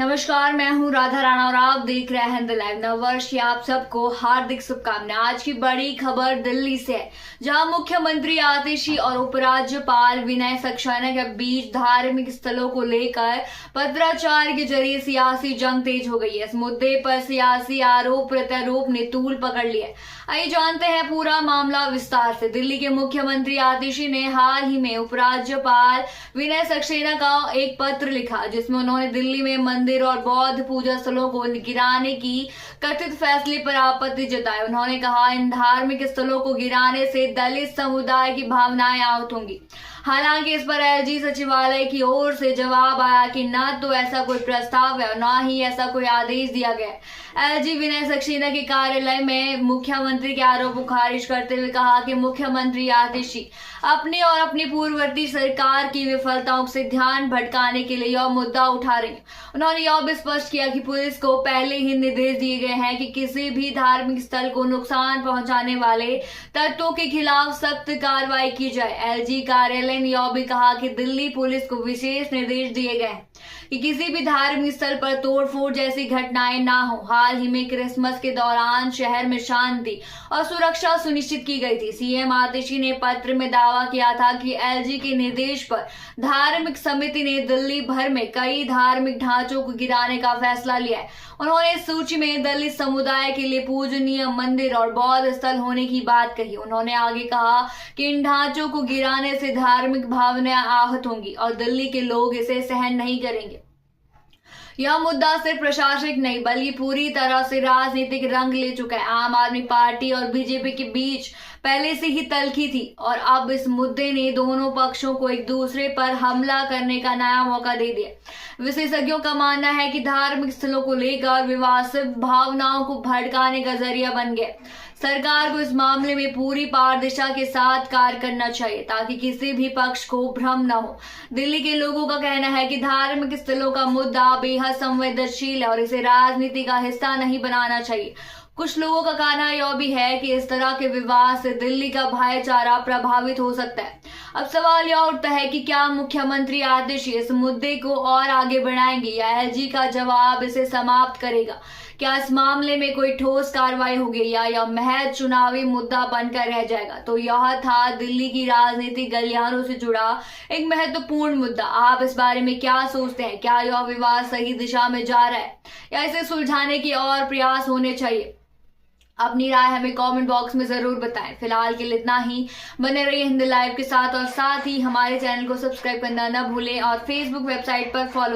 नमस्कार, मैं हूं राधा राणा और आप देख रहे हैं द लाइव। नववर्ष की आप सबको हार्दिक शुभकामनाएं। आज की बड़ी खबर दिल्ली से है, जहां मुख्यमंत्री आतिशी और उपराज्यपाल विनय सक्सेना के बीच धार्मिक स्थलों को लेकर पत्राचार के जरिए सियासी जंग तेज हो गई है। इस मुद्दे पर सियासी आरोप प्रत्यारोप ने तूल पकड़ लिया है। आइए जानते हैं पूरा मामला विस्तार से। दिल्ली के मुख्यमंत्री आतिशी ने हाल ही में उपराज्यपाल विनय सक्सेना का एक पत्र लिखा, जिसमें उन्होंने दिल्ली में मंदिर और बौद्ध पूजा स्थलों को गिराने की कथित फैसले पर आपत्ति जताई। उन्होंने कहा, इन धार्मिक स्थलों को गिराने से दलित समुदाय की भावनाएं आहत होंगी। हालांकि इस पर एलजी सचिवालय की ओर से जवाब आया कि न तो ऐसा कोई प्रस्ताव है और न ही ऐसा कोई आदेश दिया गया है। एलजी विनय सक्सेना के कार्यालय में मुख्यमंत्री के आरोप को खारिज करते हुए कहा कि मुख्यमंत्री आतिशी अपनी और अपनी पूर्ववर्ती सरकार की विफलताओं से ध्यान भटकाने के लिए यह मुद्दा उठा रही है। उन्होंने यह भी स्पष्ट किया कि पुलिस को पहले ही निर्देश दिए गए हैं कि किसी भी धार्मिक स्थल को नुकसान पहुंचाने वाले तत्वों के खिलाफ सख्त कार्रवाई की जाए। एलजी कार्यालय ने यह भी कहा कि दिल्ली पुलिस को विशेष निर्देश दिए गए हैं कि किसी भी धार्मिक स्थल पर तोड़फोड़ जैसी घटनाएं ना हो। हाल ही में क्रिसमस के दौरान शहर में शांति और सुरक्षा सुनिश्चित की गई थी। सीएम आतिशी ने पत्र में दावा किया था कि एलजी के निर्देश पर धार्मिक समिति ने दिल्ली भर में कई धार्मिक ढांचों को गिराने का फैसला लिया है। उन्होंने इस सूची में दलित समुदाय के लिए पूजनीय मंदिर और बौद्ध स्थल होने की बात कही। उन्होंने आगे कहा कि इन ढांचों को गिराने से धार्मिक भावनाएं आहत होंगी और दिल्ली के लोग इसे सहन नहीं करेंगे। यह मुद्दा सिर्फ प्रशासनिक नहीं बल्कि पूरी तरह से राजनीतिक रंग ले चुका है। आम आदमी पार्टी और बीजेपी के बीच पहले से ही तल्खी थी और अब इस मुद्दे ने दोनों पक्षों को एक दूसरे पर हमला करने का नया मौका दे दिया। विशेषज्ञों का मानना है कि धार्मिक स्थलों को लेकर विवाद सिर्फ भावनाओं को भड़काने का जरिया बन गया। सरकार को इस मामले में पूरी पारदर्शिता के साथ कार्य करना चाहिए ताकि किसी भी पक्ष को भ्रम न हो। दिल्ली के लोगों का कहना है कि धार्मिक स्थलों का मुद्दा बेहद संवेदनशील है और इसे राजनीति का हिस्सा नहीं बनाना चाहिए। कुछ लोगों का कहना यह भी है कि इस तरह के विवाद से दिल्ली का भाईचारा प्रभावित हो सकता है। अब सवाल यह उठता है कि क्या मुख्यमंत्री आतिशी इस मुद्दे को और आगे बढ़ाएंगे या एलजी का जवाब इसे समाप्त करेगा। क्या इस मामले में कोई ठोस कार्रवाई होगी या यह महज चुनावी मुद्दा बनकर रह जाएगा। तो यह था दिल्ली की राजनीतिक गलियारों से जुड़ा एक महत्वपूर्ण मुद्दा। आप इस बारे में क्या सोचते हैं? क्या यह विवाद सही दिशा में जा रहा है या इसे सुलझाने के और प्रयास होने चाहिए? अपनी राय हमें कमेंट बॉक्स में जरूर बताएं। फिलहाल के लिए इतना ही। बने रहिए हिंद लाइव के साथ और साथ ही हमारे चैनल को सब्सक्राइब करना न भूलें और फेसबुक वेबसाइट पर फॉलो